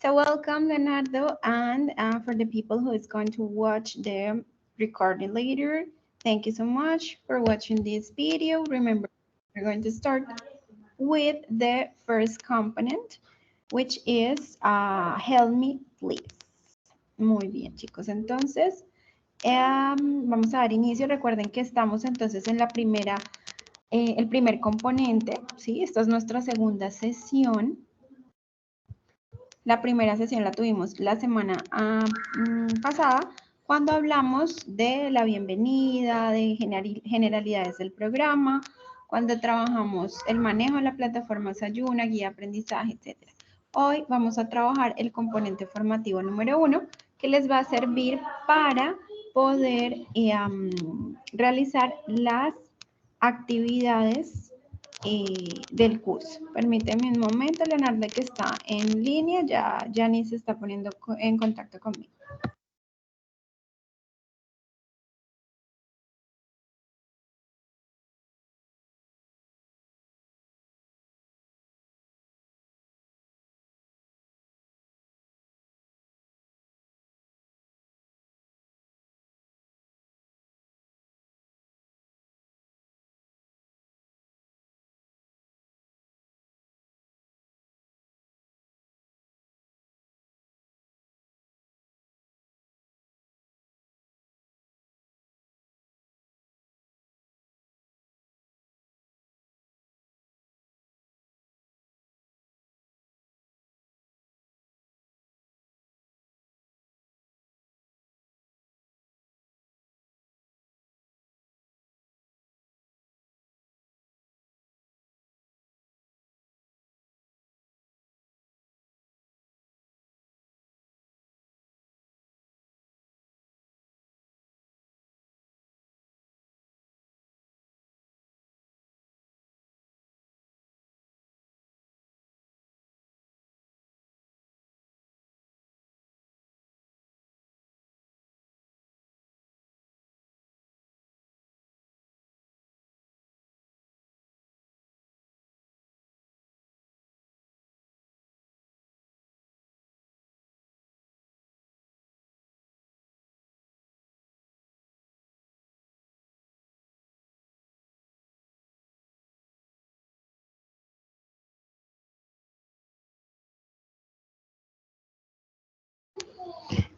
So welcome, Leonardo, and for the people who is going to watch the recording later, thank you so much for watching this video. Remember, we're going to start with the first component, which is help me, please. Muy bien, chicos. Entonces, vamos a dar inicio. Recuerden que estamos entonces en la primera, el primer componente, ¿sí? Esta es nuestra segunda sesión. La primera sesión la tuvimos la semana pasada, cuando hablamos de la bienvenida, de generalidades del programa, cuando trabajamos el manejo de la plataforma Sayuna, guía de aprendizaje, etc. Hoy vamos a trabajar el componente formativo número 1, que les va a servir para poder realizar las actividades del curso. Permíteme un momento, Leonardo, que está en línea, ya ni se está poniendo en contacto conmigo.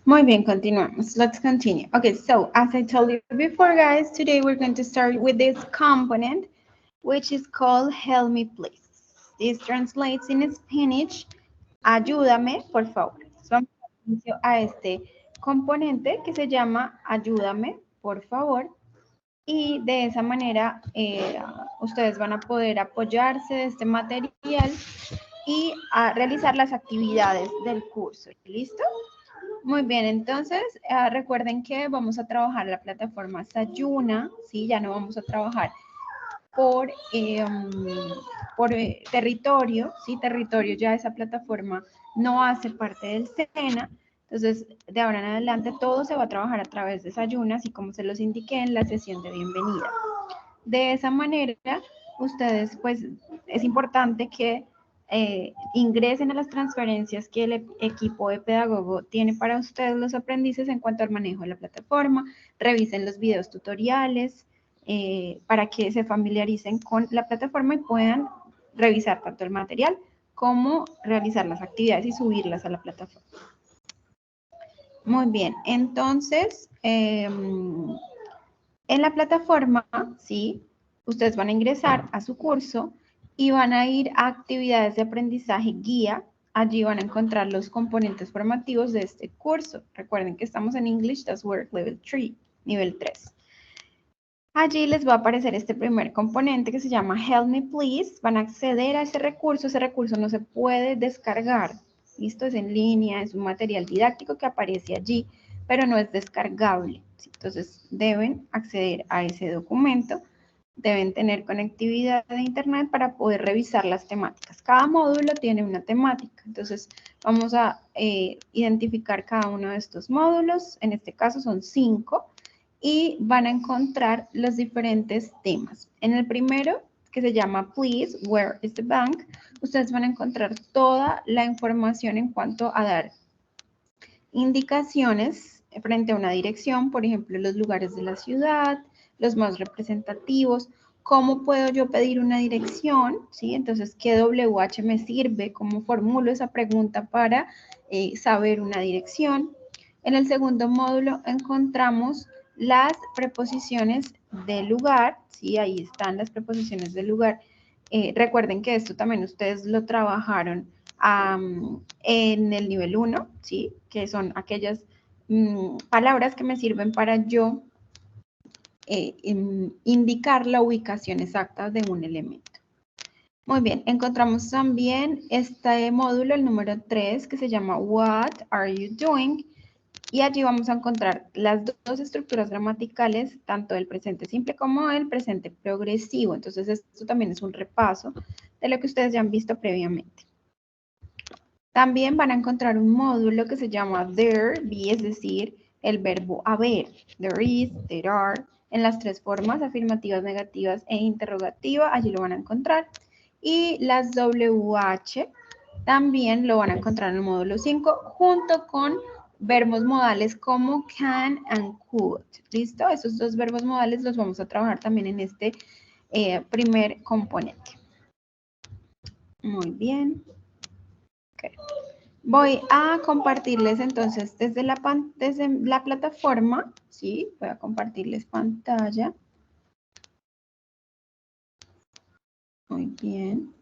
Muy bien, continuamos. Let's continue. Okay, so as I told you before, guys, today we're going to start with this component, which is called Help Me Please. This translates in Spanish, ayúdame, por favor. Vamos a dar inicio a este componente que se llama ayúdame, por favor. Y de esa manera ustedes van a poder apoyarse de este material y a realizar las actividades del curso. ¿Listo? Muy bien, entonces recuerden que vamos a trabajar la plataforma Sayuna, ¿sí? Ya no vamos a trabajar por territorio, ¿sí? Territorio ya esa plataforma no hace parte del SENA, entonces de ahora en adelante todo se va a trabajar a través de Sayuna, así como se los indiqué en la sesión de bienvenida. De esa manera, ustedes, pues, es importante que ingresen a las transferencias que el equipo de pedagogo tiene para ustedes, los aprendices, en cuanto al manejo de la plataforma, revisen los videos tutoriales para que se familiaricen con la plataforma y puedan revisar tanto el material como realizar las actividades y subirlas a la plataforma. Muy bien, entonces, en la plataforma, ¿sí? Ustedes van a ingresar a su curso y van a ir a actividades de aprendizaje guía. Allí van a encontrar los componentes formativos de este curso. Recuerden que estamos en English Does Work Level 3, nivel 3. Allí les va a aparecer este primer componente que se llama Help Me Please. Van a acceder a ese recurso no se puede descargar. Listo, es en línea, es un material didáctico que aparece allí, pero no es descargable. Entonces deben acceder a ese documento, deben tener conectividad de internet para poder revisar las temáticas. Cada módulo tiene una temática, entonces vamos a identificar cada uno de estos módulos, en este caso son 5, y van a encontrar los diferentes temas. En el primero, que se llama Please, Where is the Bank, ustedes van a encontrar toda la información en cuanto a dar indicaciones frente a una dirección, por ejemplo, los lugares de la ciudad, los más representativos, cómo puedo yo pedir una dirección, ¿sí? Entonces, ¿qué WH me sirve? ¿Cómo formulo esa pregunta para saber una dirección? En el segundo módulo encontramos las preposiciones de lugar, ¿sí? Ahí están las preposiciones de lugar. Recuerden que esto también ustedes lo trabajaron en el nivel 1, ¿sí? Que son aquellas palabras que me sirven para yo indicar la ubicación exacta de un elemento. Muy bien, encontramos también este módulo, el número 3, que se llama What are you doing? Y allí vamos a encontrar las dos estructuras gramaticales, tanto del presente simple como del presente progresivo. Entonces, esto también es un repaso de lo que ustedes ya han visto previamente. También van a encontrar un módulo que se llama there, be, es decir, el verbo haber. There is, there are, en las tres formas, afirmativas, negativas e interrogativa, allí lo van a encontrar. Y las WH también lo van a encontrar en el módulo 5, junto con verbos modales como can and could. ¿Listo? Esos dos verbos modales los vamos a trabajar también en este primer componente. Muy bien. Okay. Voy a compartirles entonces desde la plataforma, ¿sí? Voy a compartirles pantalla. Muy bien.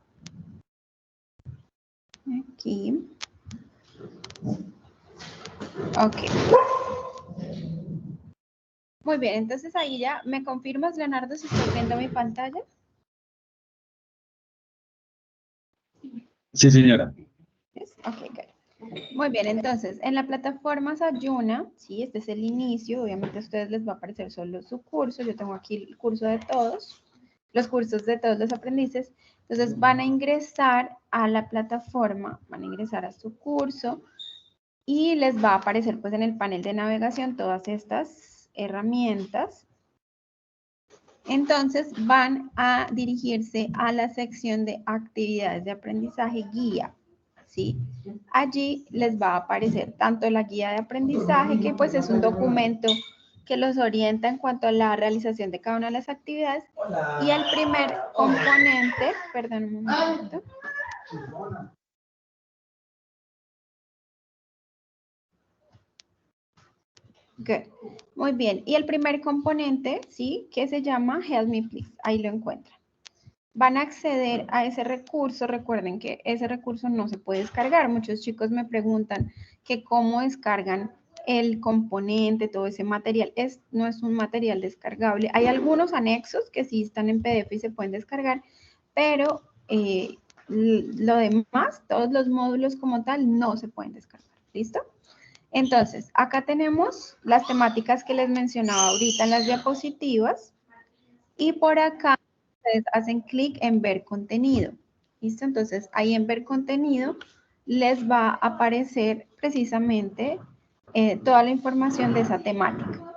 Aquí. Ok. Muy bien, entonces ahí ya me confirmas, Leonardo, si estás viendo mi pantalla. Sí, señora. Ok, good. Muy bien, entonces, en la plataforma Sayuna, sí, este es el inicio, obviamente a ustedes les va a aparecer solo su curso, yo tengo aquí el curso de todos, los cursos de todos los aprendices, entonces van a ingresar a la plataforma, van a ingresar a su curso y les va a aparecer pues en el panel de navegación todas estas herramientas. Entonces van a dirigirse a la sección de actividades de aprendizaje guía, ¿sí? Allí les va a aparecer tanto la guía de aprendizaje, que pues es un documento que los orienta en cuanto a la realización de cada una de las actividades, y el primer componente, perdón un momento. Good. Muy bien, y el primer componente, ¿sí? Que se llama Help Me Please, ahí lo encuentran. Van a acceder a ese recurso. Recuerden que ese recurso no se puede descargar. Muchos chicos me preguntan que cómo descargan el componente, todo ese material. No es un material descargable. Hay algunos anexos que sí están en PDF y se pueden descargar, pero lo demás, todos los módulos como tal, no se pueden descargar. ¿Listo? Entonces, acá tenemos las temáticas que les mencionaba ahorita en las diapositivas, y por acá ustedes hacen clic en ver contenido. ¿Listo? Entonces, ahí en ver contenido les va a aparecer precisamente toda la información de esa temática.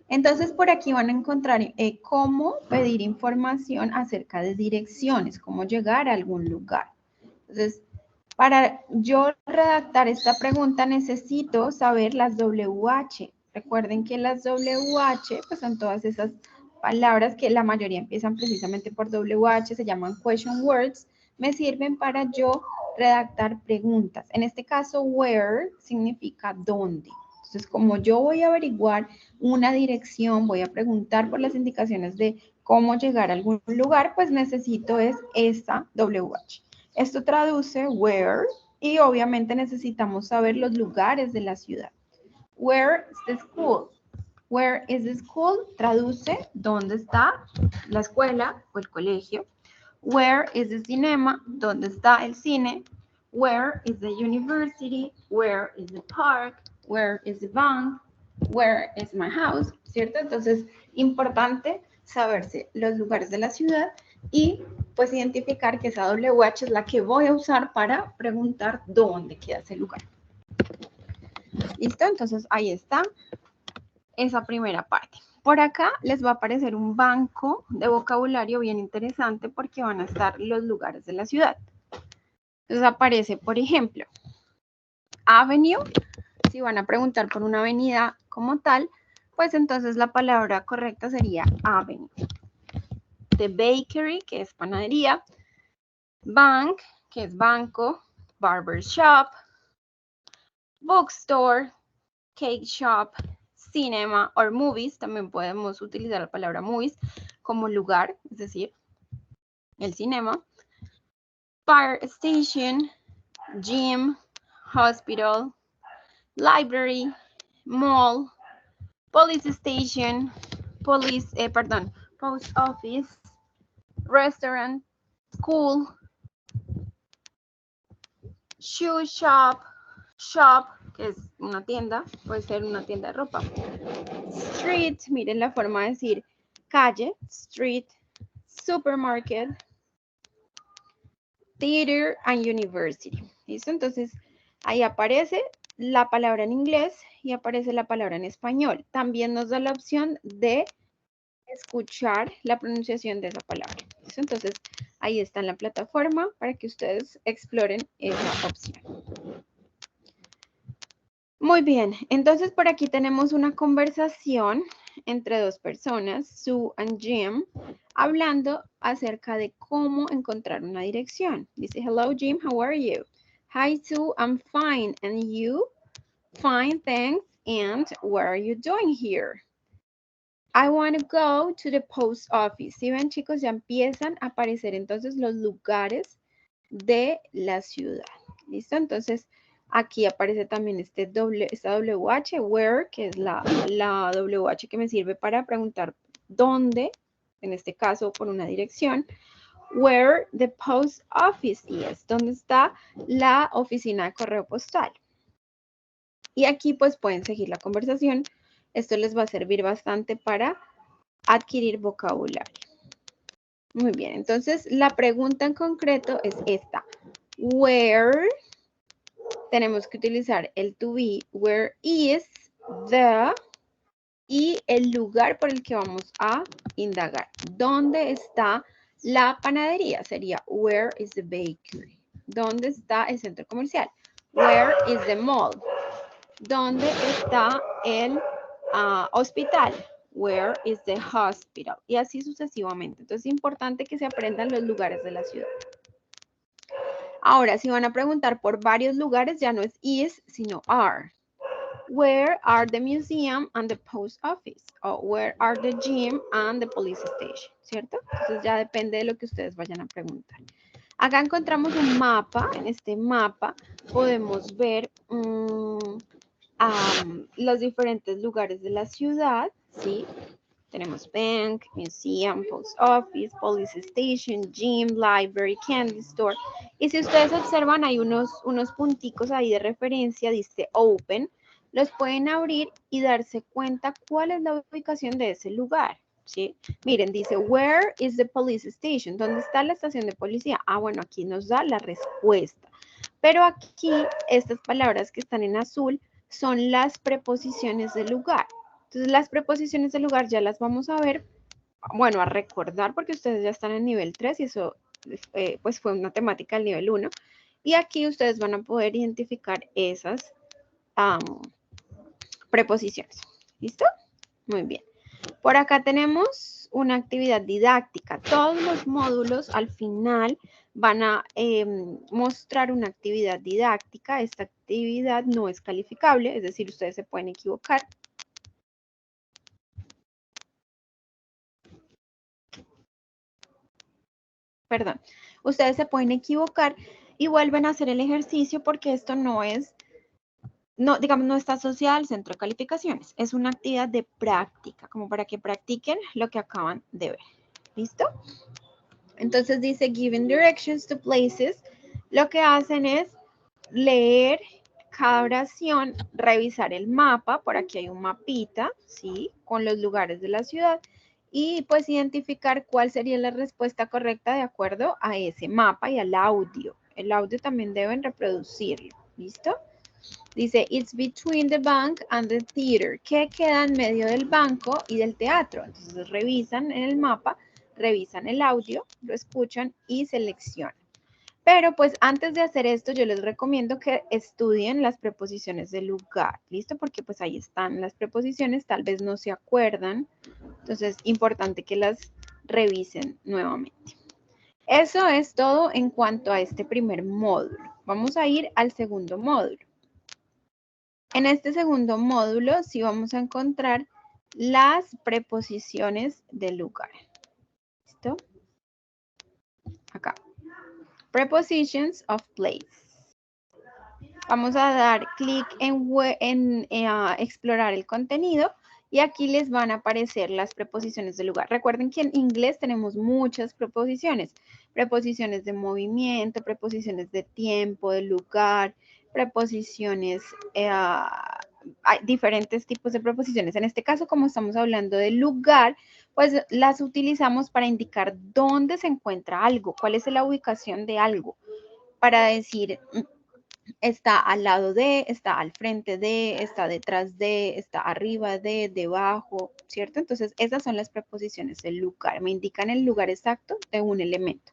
Entonces, por aquí van a encontrar cómo pedir información acerca de direcciones, cómo llegar a algún lugar. Entonces, para yo redactar esta pregunta necesito saber las WH. Recuerden que las WH pues son todas esas palabras que la mayoría empiezan precisamente por WH, se llaman question words, me sirven para yo redactar preguntas. En este caso, where significa dónde. Entonces, como yo voy a averiguar una dirección, voy a preguntar por las indicaciones de cómo llegar a algún lugar, pues necesito es esta WH. Esto traduce where, y obviamente necesitamos saber los lugares de la ciudad. Where is the school? Where is the school? Traduce dónde está la escuela o el colegio. Where is the cinema? ¿Dónde está el cine? Where is the university? Where is the park? Where is the bank? Where is my house? ¿Cierto? Entonces, importante saberse los lugares de la ciudad y pues identificar que esa WH es la que voy a usar para preguntar dónde queda ese lugar. ¿Listo? Entonces, ahí está esa primera parte. Por acá les va a aparecer un banco de vocabulario bien interesante porque van a estar los lugares de la ciudad. Entonces aparece, por ejemplo, Avenue. Si van a preguntar por una avenida como tal, pues entonces la palabra correcta sería Avenue. The Bakery, que es panadería. Bank, que es banco. Barber shop. Bookstore. Cake shop. Cinema or movies. También podemos utilizar la palabra movies como lugar, es decir, el cinema. Fire station. Gym. Hospital. Library. Mall. Police station. Post office. Restaurant. School. Shoe shop. Shop, que es una tienda, puede ser una tienda de ropa. Street, miren la forma de decir calle, street. Supermarket. Theater and university. ¿Listo? Entonces, ahí aparece la palabra en inglés y aparece la palabra en español. También nos da la opción de escuchar la pronunciación de esa palabra. ¿Listo? Entonces, ahí está en la plataforma para que ustedes exploren esa opción. Muy bien, entonces por aquí tenemos una conversación entre dos personas, Sue and Jim, hablando acerca de cómo encontrar una dirección. Dice, hello Jim, how are you? Hi Sue, I'm fine, and you? Fine, thanks, and what are you doing here? I want to go to the post office. Si ven chicos, ya empiezan a aparecer entonces los lugares de la ciudad. ¿Listo? Entonces, aquí aparece también esta WH, where, que es la WH que me sirve para preguntar dónde, en este caso por una dirección. Where the post office is, dónde está la oficina de correo postal. Y aquí pues pueden seguir la conversación. Esto les va a servir bastante para adquirir vocabulario. Muy bien, entonces la pregunta en concreto es esta. Where, tenemos que utilizar el to be. Where is the, y el lugar por el que vamos a indagar. ¿Dónde está la panadería? Sería where is the bakery. ¿Dónde está el centro comercial? Where is the mall? ¿Dónde está el hospital? Where is the hospital? Y así sucesivamente. Entonces es importante que se aprendan los lugares de la ciudad. Ahora, si van a preguntar por varios lugares, ya no es is, sino are. Where are the museum and the post office? O where are the gym and the police station? ¿Cierto? Entonces ya depende de lo que ustedes vayan a preguntar. Acá encontramos un mapa. En este mapa podemos ver los diferentes lugares de la ciudad, ¿sí? Tenemos bank, museum, post office, police station, gym, library, candy store. Y si ustedes observan, hay unos punticos ahí de referencia, dice open. Los pueden abrir y darse cuenta cuál es la ubicación de ese lugar, ¿sí? Miren, dice, where is the police station? ¿Dónde está la estación de policía? Ah, bueno, aquí nos da la respuesta. Pero aquí, estas palabras que están en azul son las preposiciones del lugar. Entonces, las preposiciones del lugar ya las vamos a ver, bueno, a recordar porque ustedes ya están en nivel 3 y eso pues fue una temática del nivel 1. Y aquí ustedes van a poder identificar esas preposiciones. ¿Listo? Muy bien. Por acá tenemos una actividad didáctica. Todos los módulos al final van a mostrar una actividad didáctica. Esta actividad no es calificable, es decir, ustedes se pueden equivocar. Perdón, ustedes se pueden equivocar y vuelven a hacer el ejercicio porque esto no es, digamos, no está asociada al centro de calificaciones. Es una actividad de práctica, como para que practiquen lo que acaban de ver. ¿Listo? Entonces dice, given directions to places, lo que hacen es leer cada oración, revisar el mapa, por aquí hay un mapita, ¿sí? Con los lugares de la ciudad, y pues identificar cuál sería la respuesta correcta de acuerdo a ese mapa y al audio. El audio también deben reproducirlo, ¿listo? Dice, it's between the bank and the theater. ¿Qué queda en medio del banco y del teatro? Entonces revisan en el mapa, revisan el audio, lo escuchan y seleccionan. Pero pues antes de hacer esto, yo les recomiendo que estudien las preposiciones de lugar, ¿listo? Porque pues ahí están las preposiciones, tal vez no se acuerdan. Entonces, importante que las revisen nuevamente. Eso es todo en cuanto a este primer módulo. Vamos a ir al segundo módulo. En este segundo módulo sí vamos a encontrar las preposiciones de lugar. ¿Listo? Acá. Prepositions of place. Vamos a dar clic en explorar el contenido y aquí les van a aparecer las preposiciones de lugar. Recuerden que en inglés tenemos muchas preposiciones. Preposiciones de movimiento, preposiciones de tiempo, de lugar, preposiciones, hay diferentes tipos de preposiciones. En este caso, como estamos hablando de lugar, pues las utilizamos para indicar dónde se encuentra algo, cuál es la ubicación de algo, para decir está al lado de, está al frente de, está detrás de, está arriba de, debajo, ¿cierto? Entonces, esas son las preposiciones del lugar. Me indican el lugar exacto de un elemento.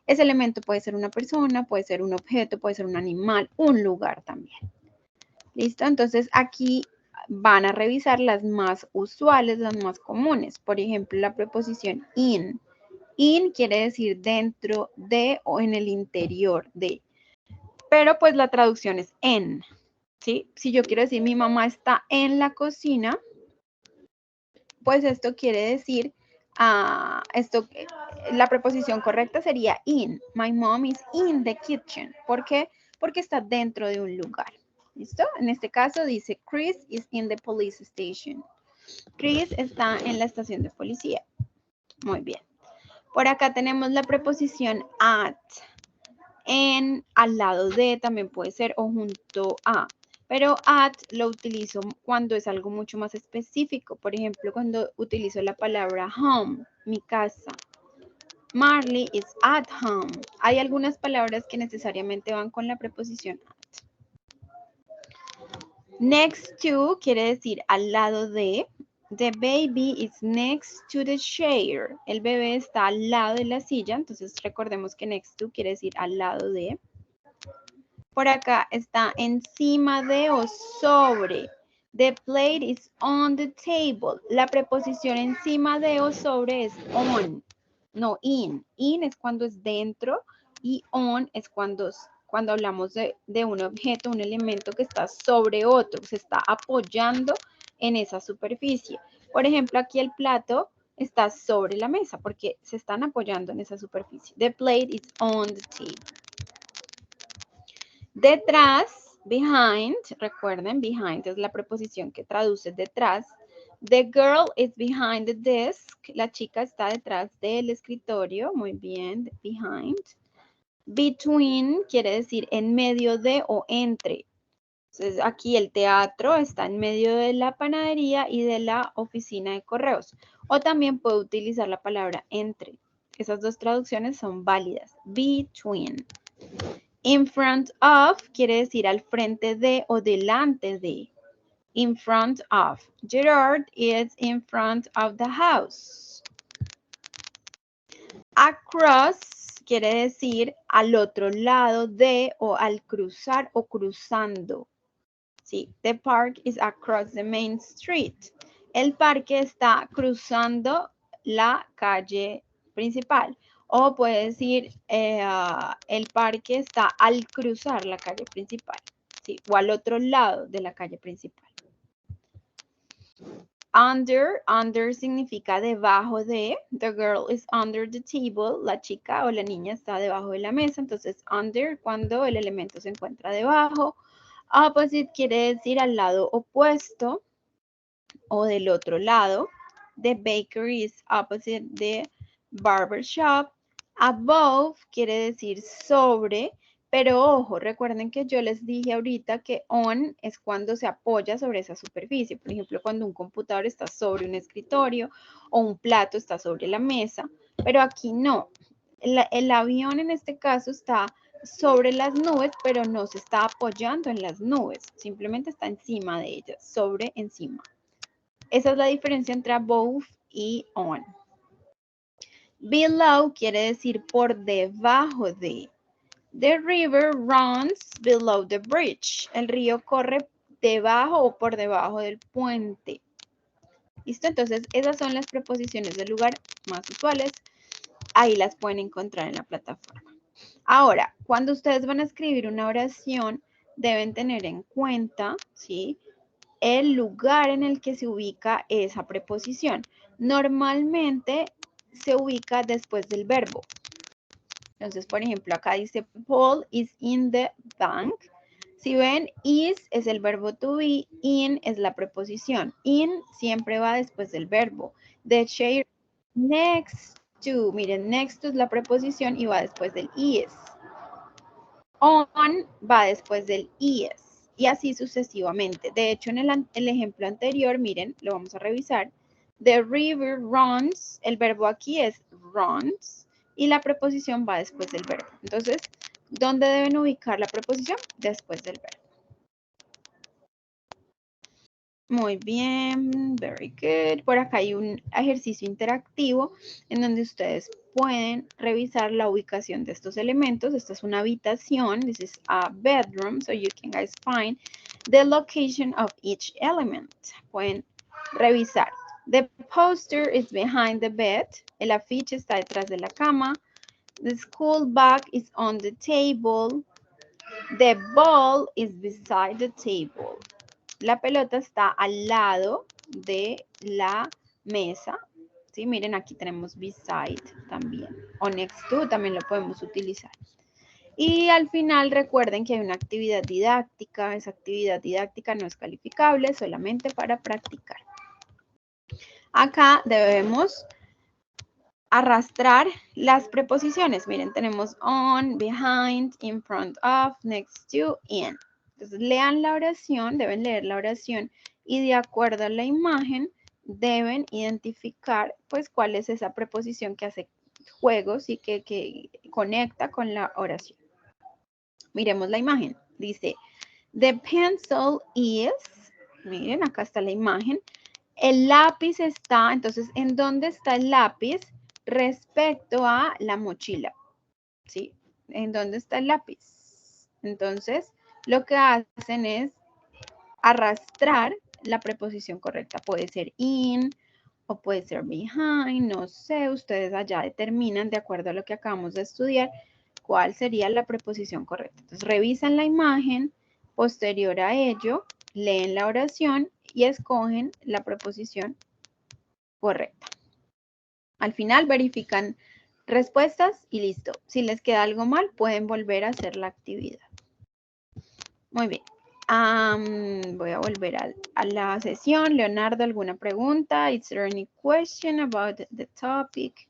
Ese elemento puede ser una persona, puede ser un objeto, puede ser un animal, un lugar también. ¿Listo? Entonces, aquí van a revisar las más usuales, las más comunes. Por ejemplo, la preposición in. In quiere decir dentro de o en el interior de. Pero pues la traducción es en, ¿sí? Si yo quiero decir mi mamá está en la cocina, pues esto quiere decir, la preposición correcta sería in. My mom is in the kitchen. ¿Por qué? Porque está dentro de un lugar. ¿Listo? En este caso dice Chris is in the police station. Chris está en la estación de policía. Muy bien. Por acá tenemos la preposición at. En, al lado de también puede ser o junto a. Pero at lo utilizo cuando es algo mucho más específico. Por ejemplo, cuando utilizo la palabra home, mi casa. Marley is at home. Hay algunas palabras que necesariamente van con la preposición at. Next to quiere decir al lado de. The baby is next to the chair. El bebé está al lado de la silla. Entonces recordemos que next to quiere decir al lado de. Por acá está encima de o sobre. The plate is on the table. La preposición encima de o sobre es on, no in. In es cuando es dentro y on es cuando hablamos de un objeto, un elemento que está sobre otro, se está apoyando en esa superficie. Por ejemplo, aquí el plato está sobre la mesa porque se están apoyando en esa superficie. The plate is on the table. Detrás, behind, recuerden, behind es la preposición que traduce detrás. The girl is behind the desk. La chica está detrás del escritorio. Muy bien, behind. Between quiere decir en medio de o entre. Entonces, aquí el teatro está en medio de la panadería y de la oficina de correos. O también puedo utilizar la palabra entre. Esas dos traducciones son válidas. Between. In front of quiere decir al frente de o delante de. In front of. Gerard is in front of the house. Across quiere decir al otro lado de o al cruzar o cruzando. Sí, the park is across the main street. El parque está cruzando la calle principal. O puede decir, el parque está al cruzar la calle principal, ¿sí? O al otro lado de la calle principal. Under significa debajo de. The girl is under the table. La chica o la niña está debajo de la mesa. Entonces, under cuando el elemento se encuentra debajo. Opposite quiere decir al lado opuesto o del otro lado. The bakery is opposite the barber shop. Above quiere decir sobre, pero ojo, recuerden que yo les dije ahorita que on es cuando se apoya sobre esa superficie. Por ejemplo, cuando un computador está sobre un escritorio o un plato está sobre la mesa, pero aquí no. El avión en este caso está sobre las nubes, pero no se está apoyando en las nubes, simplemente está encima de ellas, sobre, encima. Esa es la diferencia entre above y on. Below quiere decir por debajo de. The river runs below the bridge. El río corre debajo o por debajo del puente. ¿Listo? Entonces, esas son las preposiciones del lugar más usuales. Ahí las pueden encontrar en la plataforma. Ahora, cuando ustedes van a escribir una oración, deben tener en cuenta, ¿sí?, el lugar en el que se ubica esa preposición. Normalmente se ubica después del verbo. Entonces, por ejemplo, acá dice Paul is in the bank. Si ven, is es el verbo to be, in es la preposición. In siempre va después del verbo. The chair next to, miren, next to es la preposición y va después del is. On va después del is. Y así sucesivamente. De hecho, en el ejemplo anterior, miren, lo vamos a revisar. The river runs, el verbo aquí es runs, y la preposición va después del verbo. Entonces, ¿dónde deben ubicar la preposición? Después del verbo. Muy bien, very good. Por acá hay un ejercicio interactivo en donde ustedes pueden revisar la ubicación de estos elementos. Esta es una habitación. This is a bedroom, so you can guys find the location of each element. Pueden revisar. The poster is behind the bed. El afiche está detrás de la cama. The school bag is on the table. The ball is beside the table. La pelota está al lado de la mesa. ¿Sí? Miren, aquí tenemos beside también. O next to también lo podemos utilizar. Y al final recuerden que hay una actividad didáctica. Esa actividad didáctica no es calificable, solamente para practicar. Acá debemos arrastrar las preposiciones. Miren, tenemos on, behind, in front of, next to, in. Entonces, lean la oración, deben leer la oración y de acuerdo a la imagen deben identificar pues cuál es esa preposición que hace juegos y que conecta con la oración. Miremos la imagen. Dice, the pencil is, miren, acá está la imagen. El lápiz está, entonces, ¿en dónde está el lápiz respecto a la mochila? ¿Sí? ¿En dónde está el lápiz? Entonces, lo que hacen es arrastrar la preposición correcta. Puede ser in o puede ser behind, no sé, ustedes allá determinan de acuerdo a lo que acabamos de estudiar cuál sería la preposición correcta. Entonces, revisan la imagen, posterior a ello, leen la oración y escogen la preposición correcta. Al final verifican respuestas y listo. Si les queda algo mal, pueden volver a hacer la actividad. Muy bien. Voy a volver a la sesión. Leonardo, ¿alguna pregunta? Is there any question about the topic?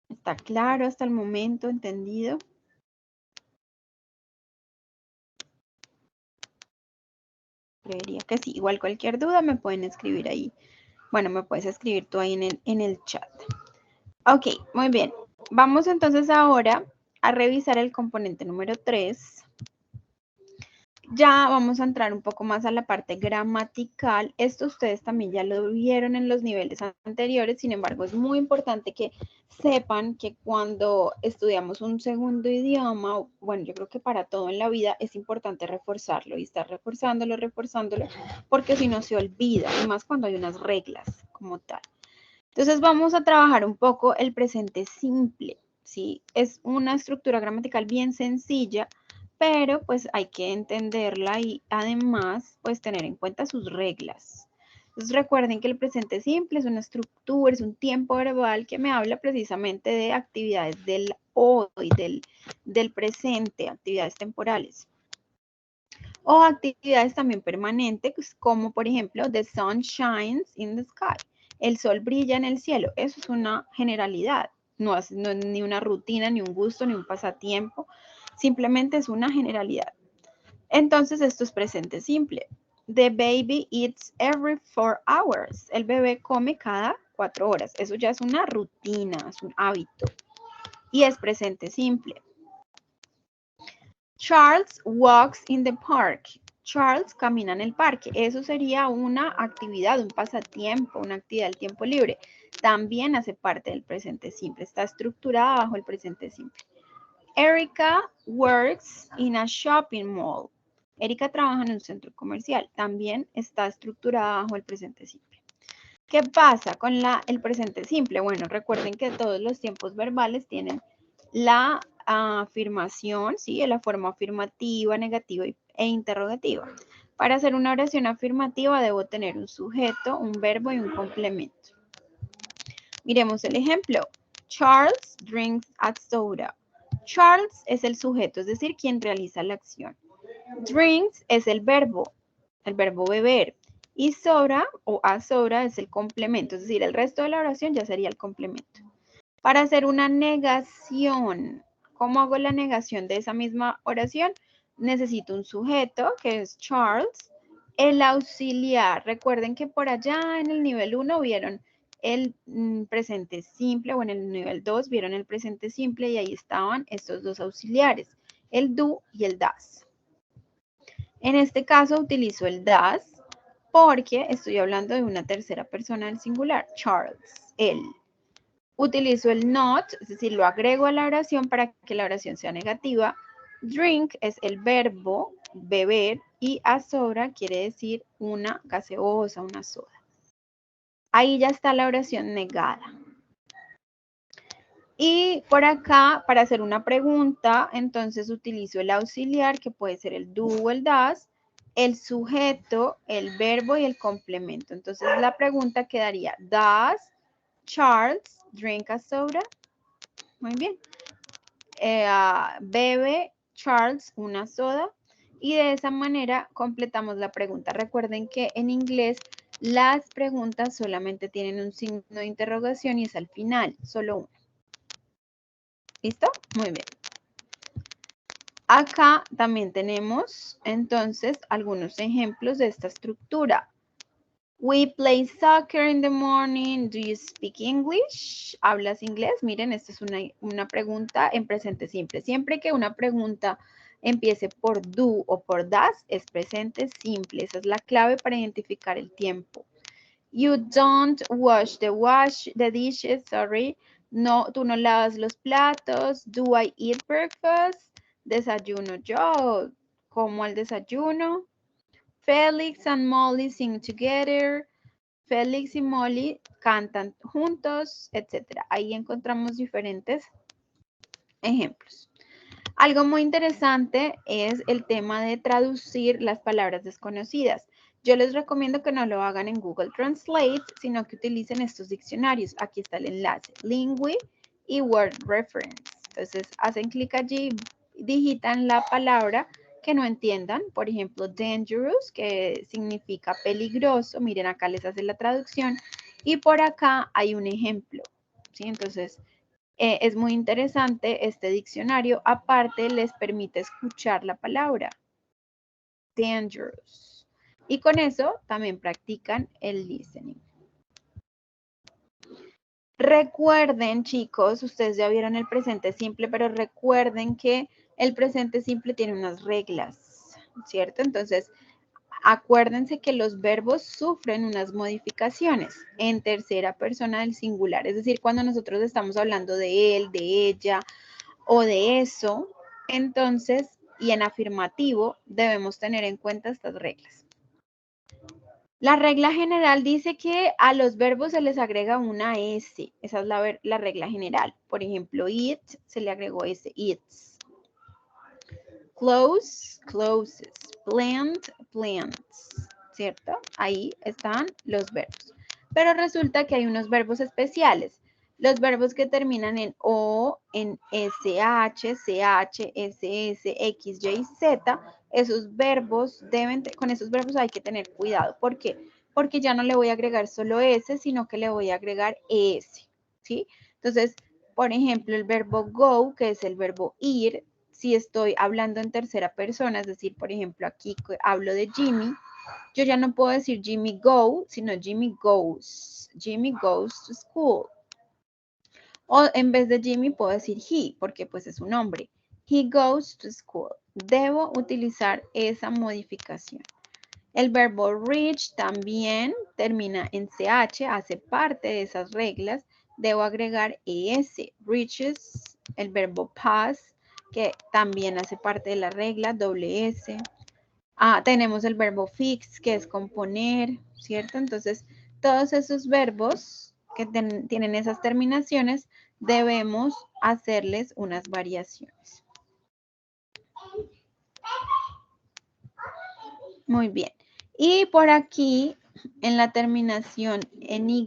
¿Está claro hasta el momento? ¿Entendido? Creería que sí. Igual cualquier duda me pueden escribir ahí. Bueno, me puedes escribir tú ahí en el chat. Ok, muy bien. Vamos entonces ahora a revisar el componente número 3. Ya vamos a entrar un poco más a la parte gramatical. Esto ustedes también ya lo vieron en los niveles anteriores. Sin embargo, es muy importante que sepan que cuando estudiamos un segundo idioma, bueno, yo creo que para todo en la vida es importante reforzarlo y estar reforzándolo, porque si no se olvida, y más cuando hay unas reglas como tal. Entonces vamos a trabajar un poco el presente simple, ¿sí? Es una estructura gramatical bien sencilla, pero pues hay que entenderla y además pues tener en cuenta sus reglas. Entonces recuerden que el presente simple es una estructura, es un tiempo verbal que me habla precisamente de actividades del hoy, del presente, actividades temporales. O actividades también permanentes, como por ejemplo, the sun shines in the sky. El sol brilla en el cielo. Eso es una generalidad. No es ni una rutina, ni un gusto, ni un pasatiempo. Simplemente es una generalidad. Entonces, esto es presente simple. The baby eats every 4 hours. El bebé come cada 4 horas. Eso ya es una rutina, es un hábito. y es presente simple. Charles walks in the park. Charles camina en el parque. Eso sería una actividad, un pasatiempo, una actividad del tiempo libre. También hace parte del presente simple. Está estructurada bajo el presente simple. Erica works in a shopping mall. Erika trabaja en un centro comercial. También está estructurada bajo el presente simple. ¿Qué pasa con el presente simple? Bueno, recuerden que todos los tiempos verbales tienen la afirmación, ¿sí? La forma afirmativa, negativa e interrogativa. Para hacer una oración afirmativa debo tener un sujeto, un verbo y un complemento. Miremos el ejemplo. Charles drinks a soda. Charles es el sujeto, es decir, quien realiza la acción. Drinks es el verbo beber. Y soda o a soda es el complemento, es decir, el resto de la oración ya sería el complemento. Para hacer una negación, ¿cómo hago la negación de esa misma oración? Necesito un sujeto, que es Charles, el auxiliar. Recuerden que por allá en el nivel 1 vieron el presente simple, o en el nivel 2 vieron el presente simple y ahí estaban estos dos auxiliares, el do y el das. En este caso utilizo el das porque estoy hablando de una tercera persona del singular, Charles, él. Utilizo el not, es decir, lo agrego a la oración para que la oración sea negativa. Drink es el verbo beber y a soda quiere decir una gaseosa, una soda. Ahí ya está la oración negada. Y por acá, para hacer una pregunta, entonces utilizo el auxiliar, que puede ser el do o el das, el sujeto, el verbo y el complemento. Entonces la pregunta quedaría, ¿does Charles drink a soda? Muy bien. ¿Bebe Charles una soda? Y de esa manera completamos la pregunta. Recuerden que en inglés las preguntas solamente tienen un signo de interrogación y es al final, solo uno. ¿Listo? Muy bien. Acá también tenemos entonces algunos ejemplos de esta estructura. We play soccer in the morning. Do you speak English? ¿Hablas inglés? Miren, esta es una pregunta en presente simple. Siempre que una pregunta empiece por do o por das, es presente simple. Esa es la clave para identificar el tiempo. You don't wash the dishes, sorry. No, tú no lavas los platos. Do I eat breakfast? Desayuno yo. Como el desayuno. Felix and Molly sing together. Felix y Molly cantan juntos, etc. Ahí encontramos diferentes ejemplos. Algo muy interesante es el tema de traducir las palabras desconocidas. Yo les recomiendo que no lo hagan en Google Translate, sino que utilicen estos diccionarios. Aquí está el enlace, Lingui y Word Reference. Entonces, hacen clic allí, digitan la palabra que no entiendan. Por ejemplo, dangerous, que significa peligroso. Miren, acá les hace la traducción. Y por acá hay un ejemplo. ¿Sí? Entonces, es muy interesante este diccionario. Aparte, les permite escuchar la palabra. Dangerous. Y con eso también practican el listening. Recuerden, chicos, ustedes ya vieron el presente simple, pero recuerden que el presente simple tiene unas reglas, ¿cierto? Entonces, acuérdense que los verbos sufren unas modificaciones en tercera persona del singular. Es decir, cuando nosotros estamos hablando de él, de ella o de eso, entonces, y en afirmativo, debemos tener en cuenta estas reglas. La regla general dice que a los verbos se les agrega una S. Esa es la regla general. Por ejemplo, eat, se le agregó S, eats. Close, closes. Plant, plants. ¿Cierto? Ahí están los verbos. Pero resulta que hay unos verbos especiales. Los verbos que terminan en O, en SH, CH, SS, X, Y, Z, esos verbos con esos verbos hay que tener cuidado. ¿Por qué? Porque ya no le voy a agregar solo S, sino que le voy a agregar ES, ¿sí? Entonces, por ejemplo, el verbo go, que es el verbo ir, si estoy hablando en tercera persona, es decir, por ejemplo, aquí hablo de Jimmy, yo ya no puedo decir Jimmy go, sino Jimmy goes. Jimmy goes to school. O en vez de Jimmy puedo decir he, porque pues es un hombre. He goes to school. Debo utilizar esa modificación. El verbo reach también termina en CH, hace parte de esas reglas. Debo agregar ES. Reaches, el verbo pass, que también hace parte de la regla, doble S. Tenemos el verbo fix, que es componer, ¿cierto? Entonces, todos esos verbos que tienen esas terminaciones, debemos hacerles unas variaciones. Muy bien. Y por aquí, en la terminación en Y,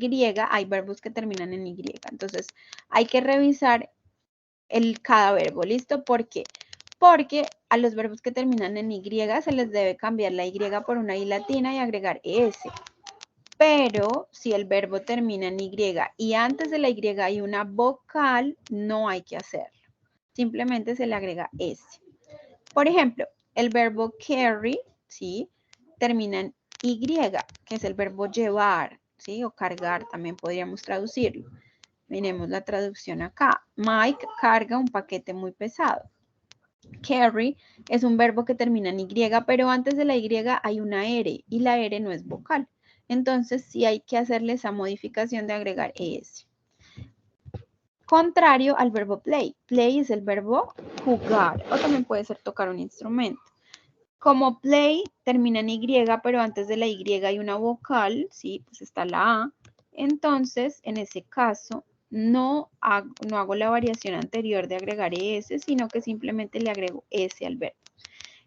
hay verbos que terminan en Y. Entonces, hay que revisar cada verbo, ¿listo? ¿Por qué? Porque a los verbos que terminan en Y se les debe cambiar la Y por una I latina y agregar ES. Pero si el verbo termina en Y y antes de la Y hay una vocal, no hay que hacerlo. Simplemente se le agrega S. Por ejemplo, el verbo carry, ¿sí? Termina en Y, que es el verbo llevar, ¿sí? O cargar, también podríamos traducirlo. Miremos la traducción acá. Mike carga un paquete muy pesado. Carry es un verbo que termina en Y, pero antes de la Y hay una R y la R no es vocal. Entonces sí hay que hacerle esa modificación de agregar ES. Contrario al verbo play. Play es el verbo jugar o también puede ser tocar un instrumento. Como play termina en Y, pero antes de la Y hay una vocal, ¿sí? Pues está la A. Entonces, en ese caso, no hago la variación anterior de agregar ES, sino que simplemente le agrego S al verbo.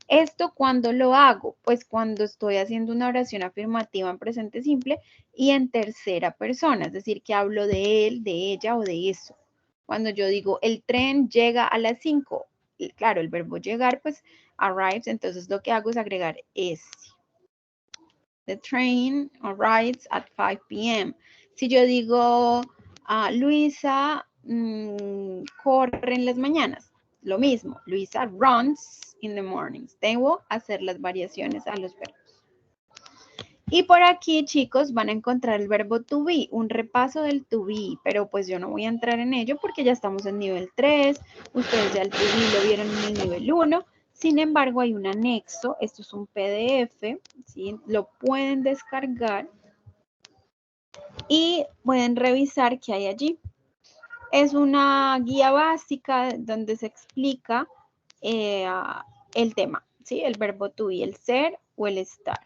¿Esto cuando lo hago? Pues cuando estoy haciendo una oración afirmativa en presente simple y en tercera persona, es decir, que hablo de él, de ella o de eso. Cuando yo digo, el tren llega a las 5, claro, el verbo llegar, pues arrives, entonces lo que hago es agregar S. The train arrives at 5 p.m. Si yo digo, Luisa corre en las mañanas, lo mismo, Luisa runs in the mornings. Debo hacer las variaciones a los verbos. Y por aquí, chicos, van a encontrar el verbo to be, un repaso del to be, pero pues yo no voy a entrar en ello porque ya estamos en nivel 3, ustedes ya el to be lo vieron en el nivel 1, sin embargo hay un anexo, esto es un PDF, ¿sí? Lo pueden descargar y pueden revisar qué hay allí. Es una guía básica donde se explica el tema, ¿sí? El verbo to be, el ser o el estar.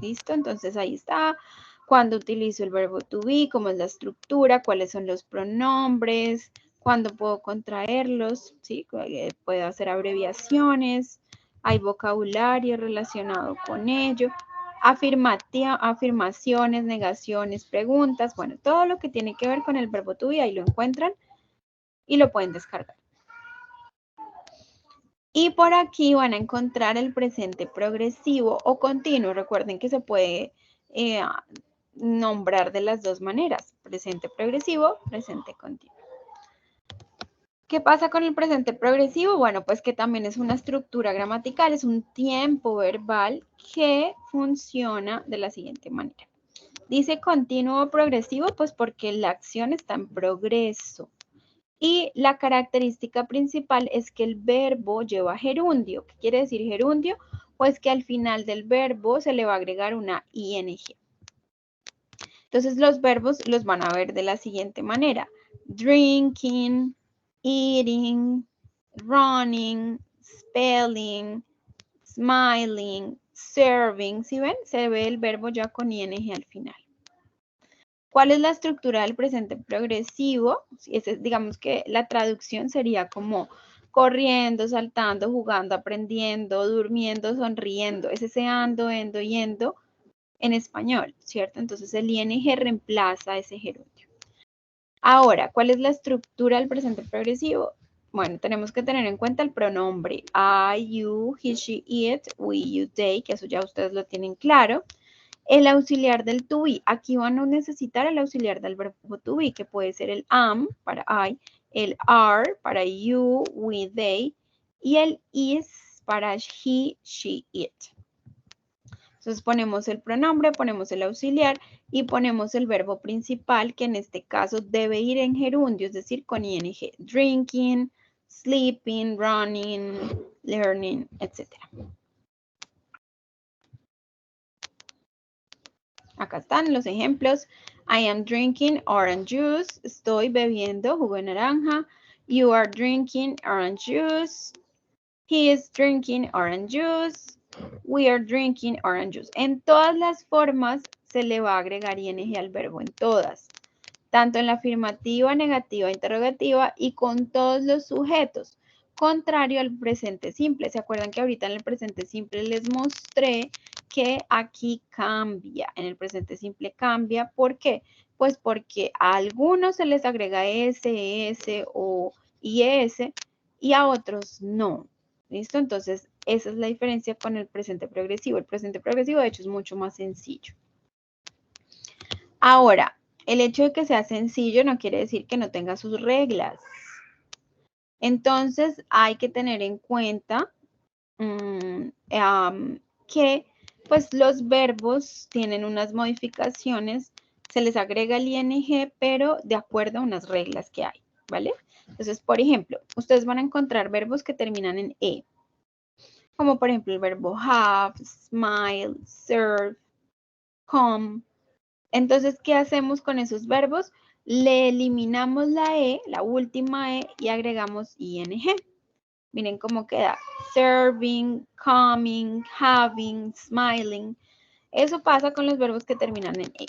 ¿Listo? Entonces ahí está. Cuando utilizo el verbo to be, cómo es la estructura, cuáles son los pronombres, cuándo puedo contraerlos, ¿sí? Puedo hacer abreviaciones, hay vocabulario relacionado con ello, afirmaciones, negaciones, preguntas, bueno, todo lo que tiene que ver con el verbo to be, ahí lo encuentran y lo pueden descargar. Y por aquí van a encontrar el presente progresivo o continuo. Recuerden que se puede nombrar de las dos maneras, presente progresivo, presente continuo. ¿Qué pasa con el presente progresivo? Bueno, pues que también es una estructura gramatical, es un tiempo verbal que funciona de la siguiente manera. Dice continuo o progresivo, pues porque la acción está en progreso. Y la característica principal es que el verbo lleva gerundio. ¿Qué quiere decir gerundio? Pues que al final del verbo se le va a agregar una ing. Entonces los verbos los van a ver de la siguiente manera. Drinking, eating, running, spelling, smiling, serving. ¿Sí ven? Se ve el verbo ya con ing al final. ¿Cuál es la estructura del presente progresivo? Digamos que la traducción sería como corriendo, saltando, jugando, aprendiendo, durmiendo, sonriendo. Es ese ando, endo, yendo en español, ¿cierto? Entonces el ing reemplaza ese gerundio. Ahora, ¿cuál es la estructura del presente progresivo? Bueno, tenemos que tener en cuenta el pronombre I, you, he, she, it, we, you, they, que eso ya ustedes lo tienen claro. El auxiliar del to be, aquí van a necesitar el auxiliar del verbo to be, que puede ser el am para I, el are para you, we, they, y el is para he, she, it. Entonces ponemos el pronombre, ponemos el auxiliar y ponemos el verbo principal, que en este caso debe ir en gerundio, es decir, con ing. Drinking, sleeping, running, learning, etc. Acá están los ejemplos. I am drinking orange juice. Estoy bebiendo jugo de naranja. You are drinking orange juice. He is drinking orange juice. We are drinking orange juice. En todas las formas se le va a agregar ing al verbo, en todas. Tanto en la afirmativa, negativa, interrogativa y con todos los sujetos. Contrario al presente simple. ¿Se acuerdan que ahorita en el presente simple les mostré que aquí cambia? En el presente simple cambia. ¿Por qué? Pues porque a algunos se les agrega s, es o is y a otros no. ¿Listo? Entonces, esa es la diferencia con el presente progresivo. El presente progresivo, de hecho, es mucho más sencillo. Ahora, el hecho de que sea sencillo no quiere decir que no tenga sus reglas. Entonces, hay que tener en cuenta que pues, los verbos tienen unas modificaciones, se les agrega el ing, pero de acuerdo a unas reglas que hay, ¿vale? Entonces, por ejemplo, ustedes van a encontrar verbos que terminan en e, como por ejemplo el verbo have, smile, serve, come. Entonces, ¿qué hacemos con esos verbos? Le eliminamos la e, la última e, y agregamos ing. Miren cómo queda. Serving, coming, having, smiling. Eso pasa con los verbos que terminan en e.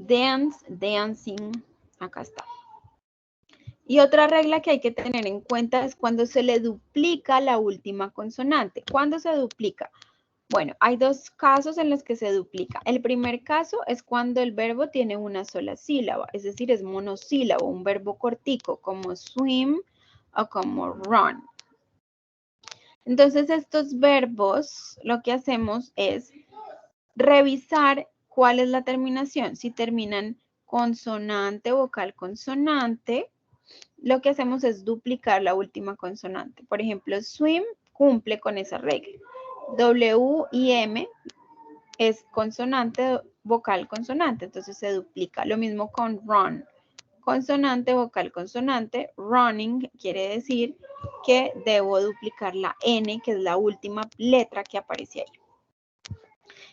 Dance, dancing. Acá está. Y otra regla que hay que tener en cuenta es cuando se le duplica la última consonante. ¿Cuándo se duplica? Bueno, hay dos casos en los que se duplica. El primer caso es cuando el verbo tiene una sola sílaba, es decir, es monosílabo, un verbo cortico, como swim o como run. Entonces, estos verbos, lo que hacemos es revisar cuál es la terminación. Si terminan consonante, vocal, consonante, lo que hacemos es duplicar la última consonante. Por ejemplo, swim cumple con esa regla. W y M es consonante, vocal, consonante, entonces se duplica. Lo mismo con run. Consonante, vocal, consonante. Running quiere decir que debo duplicar la N, que es la última letra que aparece ahí.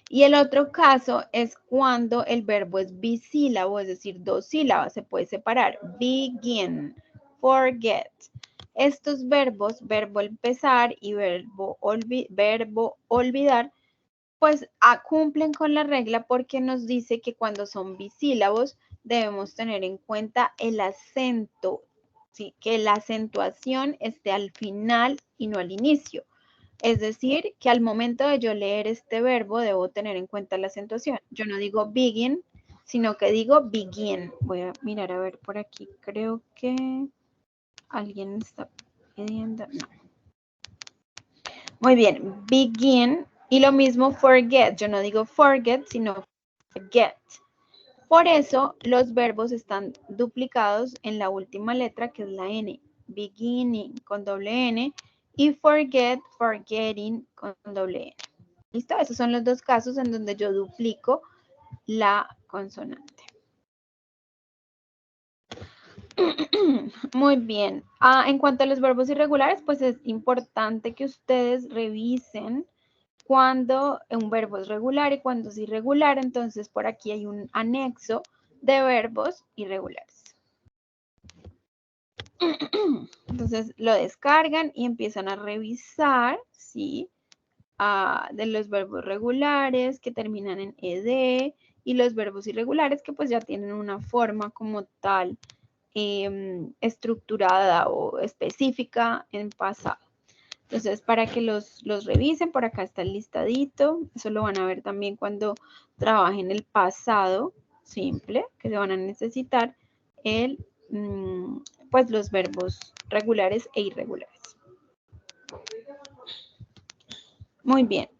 Y el otro caso es cuando el verbo es bisílabo, es decir, dos sílabas, se puede separar. Begin, forget. Estos verbos, verbo empezar y verbo olvidar, pues cumplen con la regla porque nos dice que cuando son bisílabos debemos tener en cuenta el acento, ¿sí? Que la acentuación esté al final y no al inicio. Es decir, que al momento de yo leer este verbo debo tener en cuenta la acentuación. Yo no digo begin, sino que digo begin. Voy a mirar a ver por aquí. Creo que alguien está pidiendo. No. Muy bien, begin. Y lo mismo forget. Yo no digo forget, sino forget. Por eso los verbos están duplicados en la última letra, que es la N. Beginning con doble N y forget, forgetting con doble N. ¿Listo? Esos son los dos casos en donde yo duplico la consonante. Muy bien. En cuanto a los verbos irregulares, pues es importante que ustedes revisen cuando un verbo es regular y cuando es irregular. Entonces, por aquí hay un anexo de verbos irregulares. Entonces, lo descargan y empiezan a revisar, ¿sí? De los verbos regulares que terminan en ed y los verbos irregulares que pues ya tienen una forma como tal estructurada o específica en pasado. Entonces, para que los revisen, por acá está el listadito. Eso lo van a ver también cuando trabajen el pasado simple, que se van a necesitar pues los verbos regulares e irregulares. Muy bien.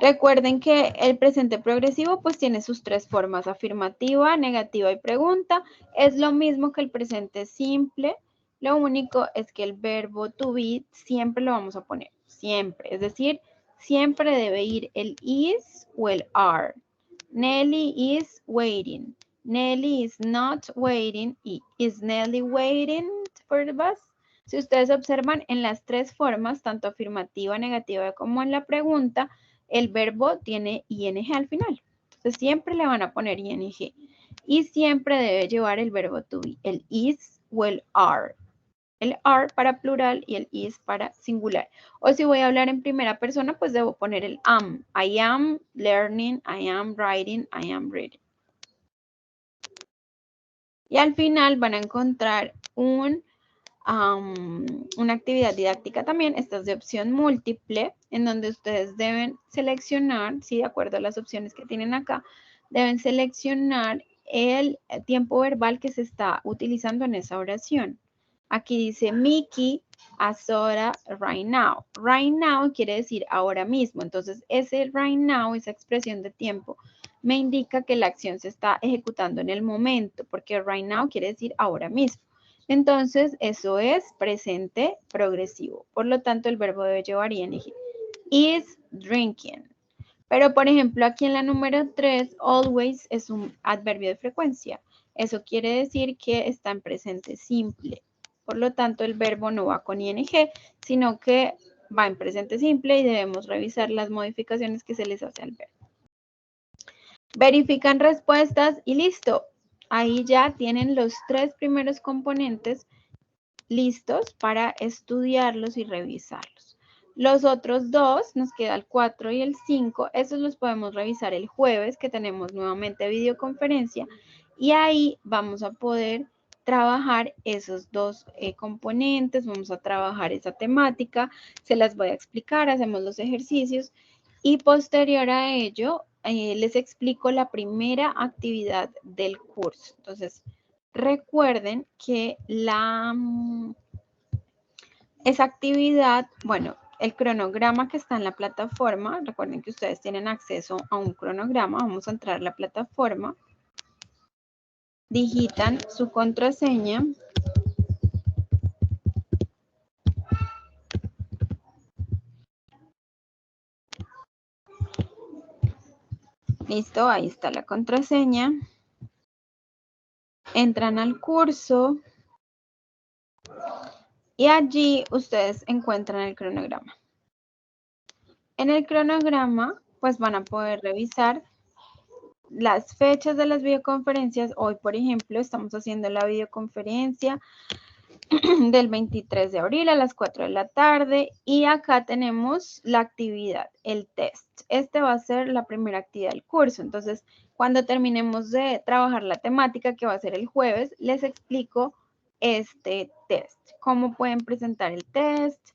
Recuerden que el presente progresivo pues tiene sus tres formas, afirmativa, negativa y pregunta. Es lo mismo que el presente simple, Lo único es que el verbo to be siempre lo vamos a poner, siempre. Es decir, siempre debe ir el is o el are. Nelly is waiting. Nelly is not waiting. Y is Nelly waiting for the bus? Si ustedes observan en las tres formas, tanto afirmativa, negativa como en la pregunta, el verbo tiene ing al final. Entonces siempre le van a poner ing. Y siempre debe llevar el verbo to be, el is o el are. El are para plural y el is para singular. O si voy a hablar en primera persona, pues debo poner el am. I am learning, I am writing, I am reading. Y al final van a encontrar una actividad didáctica también. Esta es de opción múltiple, en donde ustedes deben seleccionar, ¿sí? De acuerdo a las opciones que tienen acá, deben seleccionar el tiempo verbal que se está utilizando en esa oración. Aquí dice Mickey a Sora right now. Right now quiere decir ahora mismo. Entonces, ese right now, esa expresión de tiempo, me indica que la acción se está ejecutando en el momento, porque right now quiere decir ahora mismo. Entonces, eso es presente progresivo. Por lo tanto, el verbo debe llevar ing. Is drinking. Pero, por ejemplo, aquí en la número 3, always es un adverbio de frecuencia. Eso quiere decir que está en presente simple. Por lo tanto, el verbo no va con ing, sino que va en presente simple y debemos revisar las modificaciones que se les hace al verbo. Verifican respuestas y listo. Ahí ya tienen los 3 primeros componentes listos para estudiarlos y revisarlos. Los otros 2, nos queda el 4 y el 5, esos los podemos revisar el jueves, que tenemos nuevamente videoconferencia, y ahí vamos a poder trabajar esos 2 componentes, vamos a trabajar esa temática, se las voy a explicar, hacemos los ejercicios, y posterior a ello, les explico la primera actividad del curso. Entonces, recuerden que esa actividad, bueno, el cronograma que está en la plataforma, recuerden que ustedes tienen acceso a un cronograma, vamos a entrar a la plataforma, digitan su contraseña, listo, ahí está la contraseña, entran al curso y allí ustedes encuentran el cronograma. En el cronograma, pues van a poder revisar las fechas de las videoconferencias. Hoy, por ejemplo, estamos haciendo la videoconferencia del 23 de abril a las 4 de la tarde y acá tenemos la actividad, el test. Este va a ser la primera actividad del curso. Entonces, cuando terminemos de trabajar la temática que va a ser el jueves, les explico este test. Cómo pueden presentar el test,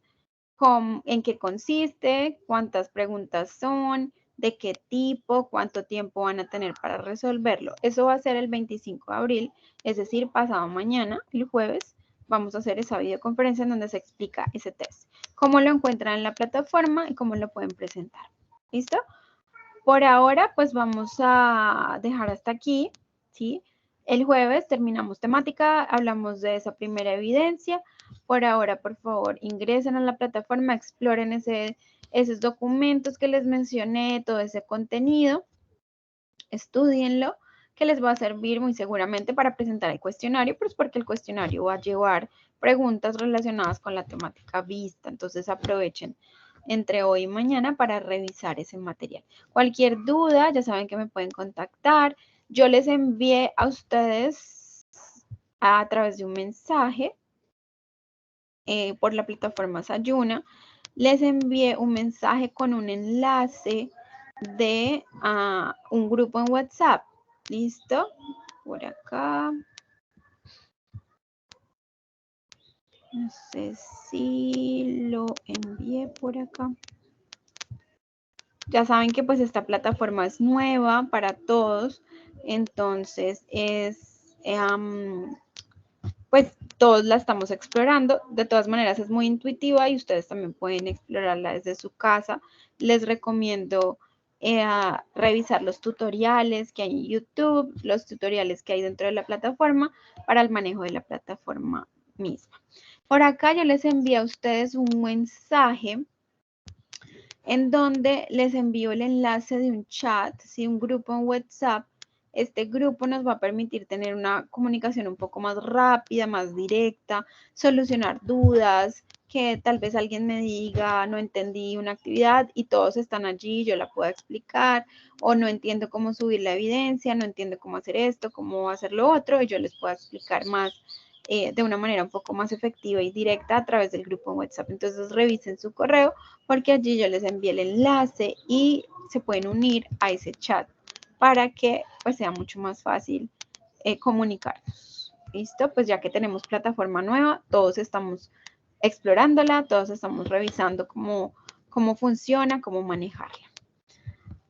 en qué consiste, cuántas preguntas son, de qué tipo, cuánto tiempo van a tener para resolverlo. Eso va a ser el 25 de abril, es decir, pasado mañana, el jueves, vamos a hacer esa videoconferencia en donde se explica ese test. Cómo lo encuentran en la plataforma y cómo lo pueden presentar. ¿Listo? Por ahora, pues vamos a dejar hasta aquí, ¿sí? El jueves terminamos temática, hablamos de esa primera evidencia. Por ahora, por favor, ingresen a la plataforma, exploren esos documentos que les mencioné, todo ese contenido, estúdienlo, que les va a servir muy seguramente para presentar el cuestionario, pues porque el cuestionario va a llevar preguntas relacionadas con la temática vista, entonces aprovechen entre hoy y mañana para revisar ese material. Cualquier duda, ya saben que me pueden contactar. Yo les envié a ustedes a través de un mensaje por la plataforma Sayuna, les envié un mensaje con un enlace de un grupo en WhatsApp. ¿Listo? Por acá. No sé si lo envié por acá. Ya saben que pues esta plataforma es nueva para todos, entonces pues todos la estamos explorando. De todas maneras es muy intuitiva y ustedes también pueden explorarla desde su casa. Les recomiendo revisar los tutoriales que hay en YouTube, los tutoriales que hay dentro de la plataforma para el manejo de la plataforma misma. Por acá yo les envío a ustedes un mensaje en donde les envío el enlace de un chat, ¿sí? Un grupo en WhatsApp. Este grupo nos va a permitir tener una comunicación un poco más rápida, más directa, solucionar dudas, que tal vez alguien me diga, no entendí una actividad y todos están allí, yo la puedo explicar, o no entiendo cómo subir la evidencia, no entiendo cómo hacer esto, cómo hacer lo otro, y yo les puedo explicar más de una manera un poco más efectiva y directa a través del grupo en WhatsApp. Entonces revisen su correo porque allí yo les envié el enlace y se pueden unir a ese chat para que pues sea mucho más fácil comunicarnos. ¿Listo? Pues ya que tenemos plataforma nueva, todos estamos explorándola, todos estamos revisando cómo funciona, cómo manejarla.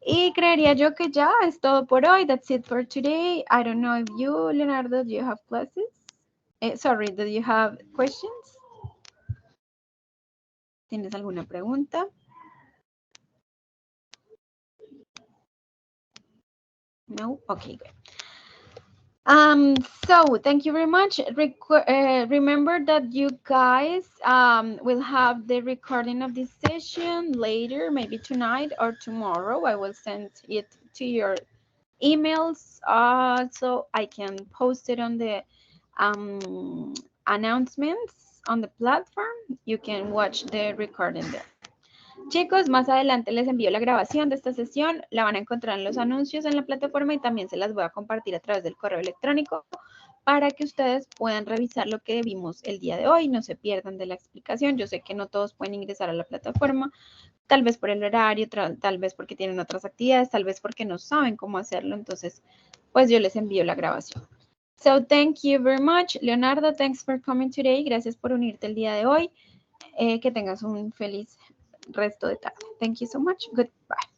Y creería yo que ya es todo por hoy. That's it for today. I don't know if you, Leonardo, do you have classes? Sorry, do you have questions? ¿Tienes alguna pregunta? No? Okay, good. So thank you very much. Remember that you guys will have the recording of this session later, maybe tonight or tomorrow. I will send it to your emails so I can post it on the announcements on the platform. You can watch the recording there. Chicos, más adelante les envío la grabación de esta sesión, la van a encontrar en los anuncios en la plataforma y también se las voy a compartir a través del correo electrónico para que ustedes puedan revisar lo que vimos el día de hoy, no se pierdan de la explicación. Yo sé que no todos pueden ingresar a la plataforma, tal vez por el horario, tal vez porque tienen otras actividades, tal vez porque no saben cómo hacerlo, entonces pues yo les envío la grabación. So thank you very much. Leonardo, thanks for coming today. Gracias por unirte el día de hoy. Que tengas un feliz resto de tarde. Thank you so much. Goodbye.